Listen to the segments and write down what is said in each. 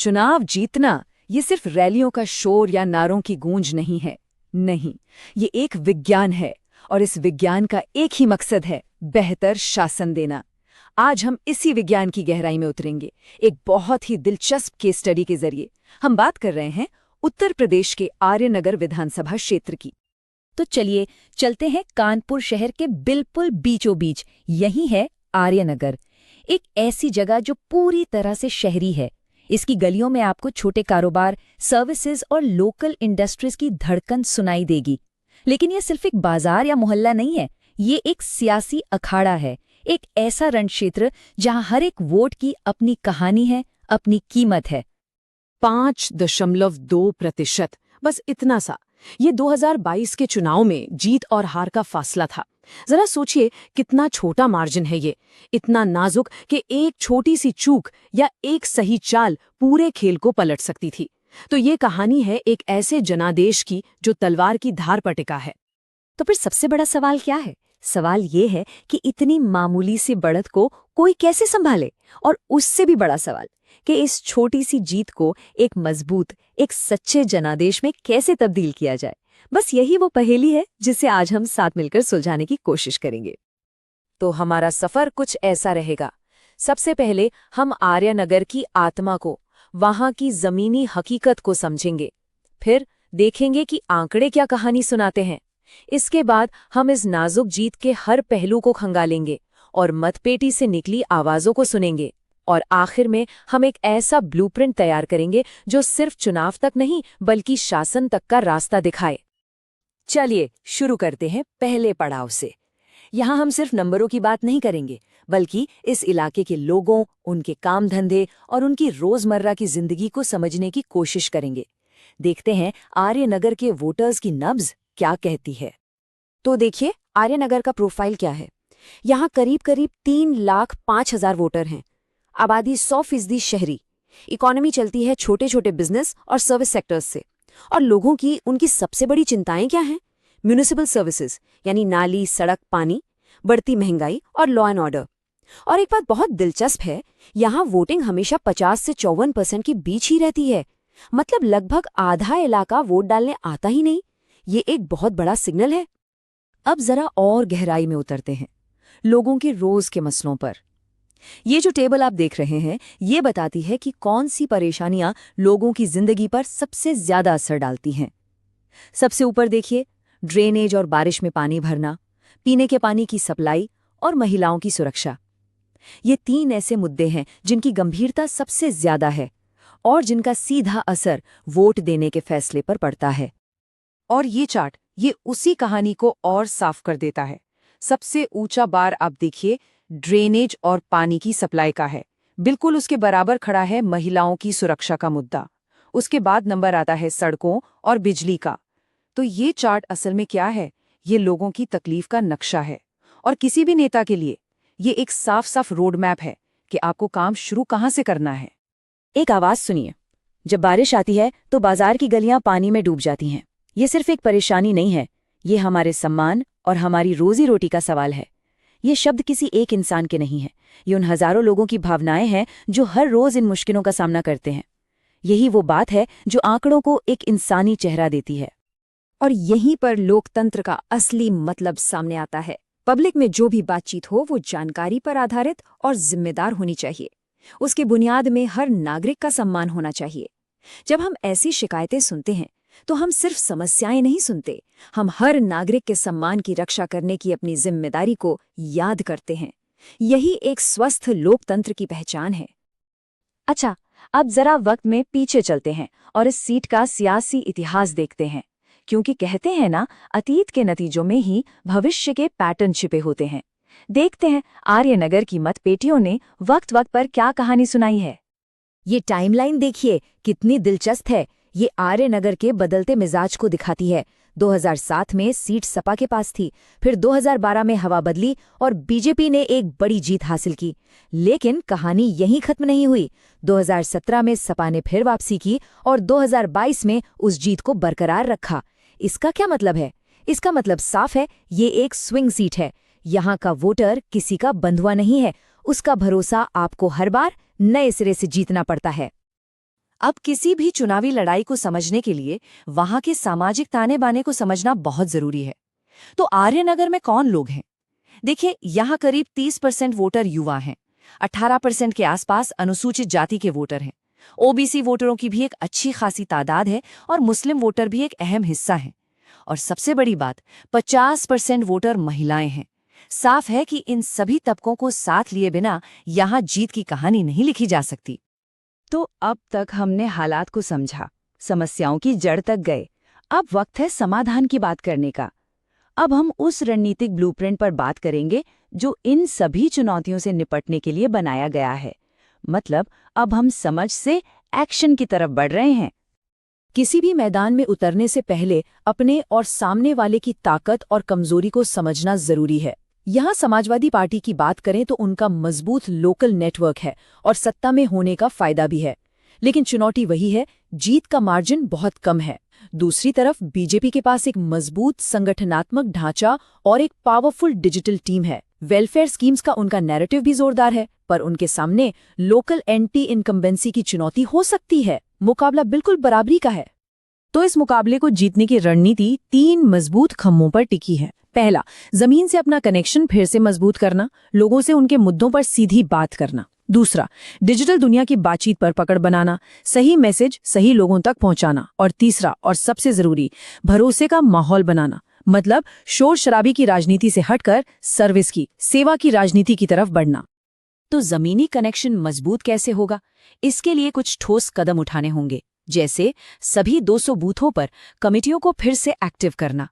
चुनाव जीतना ये सिर्फ रैलियों का शोर या नारों की गूंज नहीं है। नहीं, ये एक विज्ञान है और इस विज्ञान का एक ही मकसद है, बेहतर शासन देना। आज हम इसी विज्ञान की गहराई में उतरेंगे, एक बहुत ही दिलचस्प केस स्टडी के जरिए। हम बात कर रहे हैं उत्तर प्रदेश के आर्यनगर विधानसभा क्षेत्र की। तो चलिए चलते हैं कानपुर शहर के बिल्कुल बीचों बीच। यही है आर्यनगर, एक ऐसी जगह जो पूरी तरह से शहरी है। इसकी गलियों में आपको छोटे कारोबार, सर्विसेज और लोकल इंडस्ट्रीज की धड़कन सुनाई देगी। लेकिन ये सिर्फ एक बाजार या मोहल्ला नहीं है, ये एक सियासी अखाड़ा है, एक ऐसा रण क्षेत्र जहां हर एक वोट की अपनी कहानी है, अपनी कीमत है। 5.2%, बस इतना सा। ये 2022 के चुनाव में जीत और हार का फासला था। जरा सोचिए कितना छोटा मार्जिन है ये, इतना नाजुक कि एक छोटी सी चूक या एक सही चाल पूरे खेल को पलट सकती थी। तो ये कहानी है एक ऐसे जनादेश की जो तलवार की धार पर टिका है। तो फिर सबसे बड़ा सवाल क्या है? सवाल ये है कि इतनी मामूली सी बढ़त को कोई कैसे संभाले, और उससे भी बड़ा सवाल कि इस छोटी सी जीत को एक मजबूत, एक सच्चे जनादेश में कैसे तब्दील किया जाए। बस यही वो पहेली है जिसे आज हम साथ मिलकर सुलझाने की कोशिश करेंगे। तो हमारा सफर कुछ ऐसा रहेगा। सबसे पहले हम आर्यनगर की आत्मा को, वहां की जमीनी हकीकत को समझेंगे। फिर देखेंगे कि आंकड़े क्या कहानी सुनाते हैं। इसके बाद हम इस नाजुक जीत के हर पहलू को खंगालेंगे और मतपेटी से निकली आवाजों को सुनेंगे। और आखिर में हम एक ऐसा ब्लूप्रिंट तैयार करेंगे जो सिर्फ चुनाव तक नहीं बल्कि शासन तक का रास्ता दिखाए। चलिए शुरू करते हैं पहले पड़ाव से। यहाँ हम सिर्फ नंबरों की बात नहीं करेंगे, बल्कि इस इलाके के लोगों, उनके काम धंधे और उनकी रोजमर्रा की जिंदगी को समझने की कोशिश करेंगे। देखते हैं आर्यनगर के वोटर्स की नब्ज क्या कहती है। तो देखिए आर्यनगर का प्रोफाइल क्या है। यहाँ करीब करीब 3,05,000 वोटर हैं। आबादी 100% शहरी। इकोनॉमी चलती है छोटे छोटे बिजनेस और सर्विस सेक्टर्स से। और लोगों की उनकी सबसे बड़ी चिंताएं क्या हैं? म्यूनिसिपल सर्विसेज यानी नाली, सड़क, पानी, बढ़ती महंगाई और लॉ एंड ऑर्डर। और एक बात बहुत दिलचस्प है, यहाँ वोटिंग हमेशा 50 से 54% के बीच ही रहती है। मतलब लगभग आधा इलाका वोट डालने आता ही नहीं। ये एक बहुत बड़ा सिग्नल है। अब जरा और गहराई में उतरते हैं, लोगों के रोज के मसलों पर। ये जो टेबल आप देख रहे हैं, ये बताती है कि कौन सी परेशानियां लोगों की जिंदगी पर सबसे ज्यादा असर डालती हैं। सबसे ऊपर देखिए, ड्रेनेज और बारिश में पानी भरना, पीने के पानी की सप्लाई और महिलाओं की सुरक्षा। ये 3 ऐसे मुद्दे हैं जिनकी गंभीरता सबसे ज्यादा है और जिनका सीधा असर वोट देने के फैसले पर पड़ता है। और ये चार्ट ये उसी कहानी को और साफ कर देता है। सबसे ऊंचा बार आप देखिए ड्रेनेज और पानी की सप्लाई का है। बिल्कुल उसके बराबर खड़ा है महिलाओं की सुरक्षा का मुद्दा। उसके बाद नंबर आता है सड़कों और बिजली का। तो ये चार्ट असल में क्या है? ये लोगों की तकलीफ का नक्शा है। और किसी भी नेता के लिए ये एक साफ साफ रोड मैप है कि आपको काम शुरू कहाँ से करना है। एक आवाज सुनिए, जब बारिश आती है तो बाजार की गलियां पानी में डूब जाती हैं। ये सिर्फ एक परेशानी नहीं है, ये हमारे सम्मान और हमारी रोजी रोटी का सवाल है। ये शब्द किसी एक इंसान के नहीं हैं, ये उन हजारों लोगों की भावनाएं हैं जो हर रोज इन मुश्किलों का सामना करते हैं। यही वो बात है जो आंकड़ों को एक इंसानी चेहरा देती है। और यहीं पर लोकतंत्र का असली मतलब सामने आता है। पब्लिक में जो भी बातचीत हो वो जानकारी पर आधारित और जिम्मेदार होनी चाहिए। उसके बुनियाद में हर नागरिक का सम्मान होना चाहिए। जब हम ऐसी शिकायतें सुनते हैं तो हम सिर्फ समस्याएं नहीं सुनते, हम हर नागरिक के सम्मान की रक्षा करने की अपनी जिम्मेदारी को याद करते हैं। यही एक स्वस्थ लोकतंत्र की पहचान है। अच्छा, अब जरा वक्त में पीछे चलते हैं और इस सीट का सियासी इतिहास देखते हैं, क्योंकि कहते हैं ना, अतीत के नतीजों में ही भविष्य के पैटर्न छिपे होते हैं। देखते हैं आर्यनगर की मतपेटियों ने वक्त वक्त पर क्या कहानी सुनाई है। ये टाइमलाइन देखिए कितनी दिलचस्प है। ये आर्यनगर के बदलते मिजाज को दिखाती है। 2007 में सीट सपा के पास थी, फिर 2012 में हवा बदली और बीजेपी ने एक बड़ी जीत हासिल की। लेकिन कहानी यहीं खत्म नहीं हुई। 2017 में सपा ने फिर वापसी की और 2022 में उस जीत को बरकरार रखा। इसका क्या मतलब है? इसका मतलब साफ है, ये एक स्विंग सीट है। यहाँ का वोटर किसी का बंधुआ नहीं है, उसका भरोसा आपको हर बार नए सिरे से जीतना पड़ता है। अब किसी भी चुनावी लड़ाई को समझने के लिए वहां के सामाजिक ताने बाने को समझना बहुत जरूरी है। तो आर्यनगर में कौन लोग हैं? देखिए, यहाँ करीब 30% वोटर युवा हैं, 18% के आसपास अनुसूचित जाति के वोटर हैं, ओबीसी वोटरों की भी एक अच्छी खासी तादाद है और मुस्लिम वोटर भी एक अहम हिस्सा है। और सबसे बड़ी बात, 50% वोटर महिलाएं हैं। साफ है कि इन सभी तबकों को साथ लिए बिना यहाँ जीत की कहानी नहीं लिखी जा सकती। तो अब तक हमने हालात को समझा, समस्याओं की जड़ तक गए। अब वक्त है समाधान की बात करने का। अब हम उस रणनीतिक ब्लूप्रिंट पर बात करेंगे जो इन सभी चुनौतियों से निपटने के लिए बनाया गया है। मतलब अब हम समझ से एक्शन की तरफ बढ़ रहे हैं। किसी भी मैदान में उतरने से पहले अपने और सामने वाले की ताकत और कमजोरी को समझना जरूरी है। यहाँ समाजवादी पार्टी की बात करें तो उनका मजबूत लोकल नेटवर्क है और सत्ता में होने का फायदा भी है, लेकिन चुनौती वही है, जीत का मार्जिन बहुत कम है। दूसरी तरफ बीजेपी के पास एक मजबूत संगठनात्मक ढांचा और एक पावरफुल डिजिटल टीम है। वेलफेयर स्कीम्स का उनका नैरेटिव भी जोरदार है, पर उनके सामने लोकल एंटी इनकम्बेंसी की चुनौती हो सकती है। मुकाबला बिल्कुल बराबरी का है। तो इस मुकाबले को जीतने की रणनीति 3 मजबूत खम्भों पर टिकी है। पहला, जमीन से अपना कनेक्शन फिर से मजबूत करना, लोगों से उनके मुद्दों पर सीधी बात करना। दूसरा, डिजिटल दुनिया की बातचीत पर पकड़ बनाना, सही मैसेज सही लोगों तक पहुंचाना। और तीसरा और सबसे जरूरी, भरोसे का माहौल बनाना, मतलब शोर शराबी की राजनीति से हटकर सर्विस की, सेवा की राजनीति की तरफ बढ़ना। तो जमीनी कनेक्शन मजबूत कैसे होगा? इसके लिए कुछ ठोस कदम उठाने होंगे, जैसे सभी 200 बूथों पर कमेटियों को फिर से एक्टिव करना,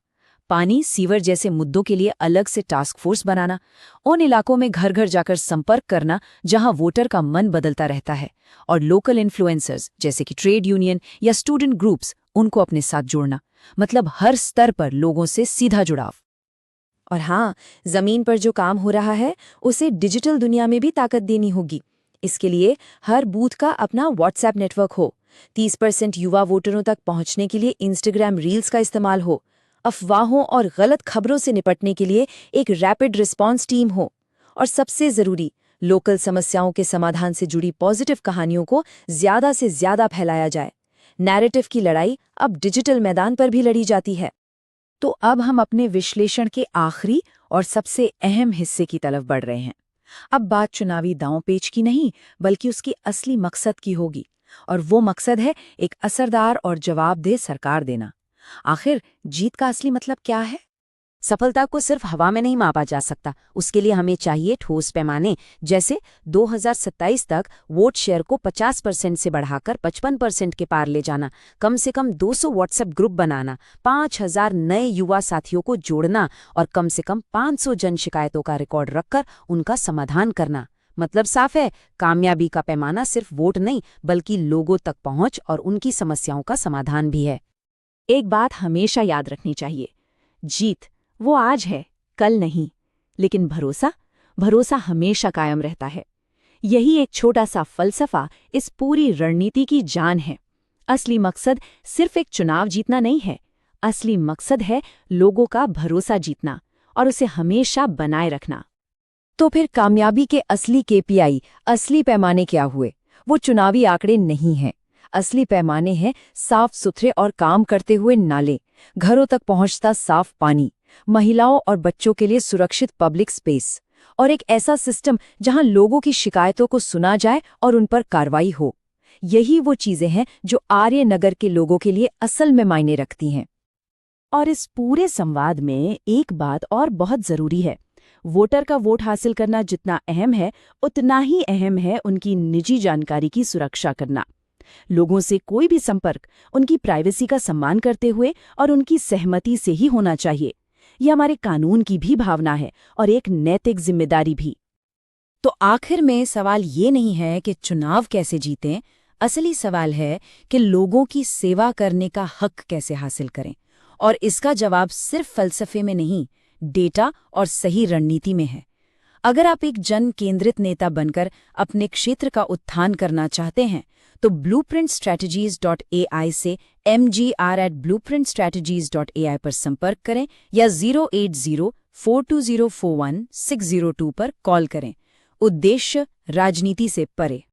पानी सीवर जैसे मुद्दों के लिए अलग से टास्क फोर्स बनाना, उन इलाकों में घर घर जाकर संपर्क करना जहां वोटर का मन बदलता रहता है, और लोकल इन्फ्लुएंसर्स जैसे कि ट्रेड यूनियन या स्टूडेंट ग्रुप्स, उनको अपने साथ जोड़ना, मतलब हर स्तर पर लोगों से सीधा जुड़ाव। और हाँ, जमीन पर जो काम हो रहा है उसे डिजिटल दुनिया में भी ताकत देनी होगी। इसके लिए हर बूथ का अपना व्हाट्सएप नेटवर्क हो, 30% युवा वोटरों तक पहुंचने के लिए इंस्टाग्राम रील्स का इस्तेमाल हो, अफवाहों और गलत खबरों से निपटने के लिए एक रैपिड रिस्पॉन्स टीम हो, और सबसे जरूरी, लोकल समस्याओं के समाधान से जुड़ी पॉजिटिव कहानियों को ज्यादा से ज्यादा फैलाया जाए। नैरेटिव की लड़ाई अब डिजिटल मैदान पर भी लड़ी जाती है। तो अब हम अपने विश्लेषण के आखिरी और सबसे अहम हिस्से की तरफ बढ़ रहे हैं। अब बात चुनावी दांव-पेच की नहीं, बल्कि उसकी असली मकसद की होगी, और वो मकसद है एक असरदार और जवाबदेह सरकार देना। आखिर जीत का असली मतलब क्या है? सफलता को सिर्फ हवा में नहीं मापा जा सकता, उसके लिए हमें चाहिए ठोस पैमाने, जैसे 2027 तक वोट शेयर को 50% से बढ़ाकर 55% के पार ले जाना, कम से कम 200 व्हाट्सएप ग्रुप बनाना, 5000 नए युवा साथियों को जोड़ना और कम से कम 500 जन शिकायतों का रिकॉर्ड रखकर उनका समाधान करना। मतलब साफ है, कामयाबी का पैमाना सिर्फ वोट नहीं बल्कि लोगों तक पहुंच और उनकी समस्याओं का समाधान भी है। एक बात हमेशा याद रखनी चाहिए, जीत वो आज है, कल नहीं, लेकिन भरोसा हमेशा कायम रहता है। यही एक छोटा सा फलसफा इस पूरी रणनीति की जान है। असली मकसद सिर्फ एक चुनाव जीतना नहीं है, असली मकसद है लोगों का भरोसा जीतना और उसे हमेशा बनाए रखना। तो फिर कामयाबी के असली केपीआई, असली पैमाने क्या हुए? वो चुनावी आंकड़े नहीं हैं। असली पैमाने हैं साफ सुथरे और काम करते हुए नाले, घरों तक पहुंचता साफ पानी, महिलाओं और बच्चों के लिए सुरक्षित पब्लिक स्पेस, और एक ऐसा सिस्टम जहां लोगों की शिकायतों को सुना जाए और उन पर कार्रवाई हो। यही वो चीजें हैं जो आर्यनगर के लोगों के लिए असल में मायने रखती हैं। और इस पूरे संवाद में एक बात और बहुत जरूरी है, वोटर का वोट हासिल करना जितना अहम है, उतना ही अहम है उनकी निजी जानकारी की सुरक्षा करना। लोगों से कोई भी संपर्क उनकी प्राइवेसी का सम्मान करते हुए और उनकी सहमति से ही होना चाहिए। यह हमारे कानून की भी भावना है और एक नैतिक जिम्मेदारी भी। तो आखिर में सवाल ये नहीं है कि चुनाव कैसे जीतें, असली सवाल है कि लोगों की सेवा करने का हक कैसे हासिल करें, और इसका जवाब सिर्फ फलसफे में नहीं, डेटा और सही रणनीति में है। अगर आप एक जन केंद्रित नेता बनकर अपने क्षेत्र का उत्थान करना चाहते हैं तो blueprintstrategies.ai से mgr@blueprintstrategies.ai पर संपर्क करें या 08042041602 पर कॉल करें। उद्देश्य राजनीति से परे।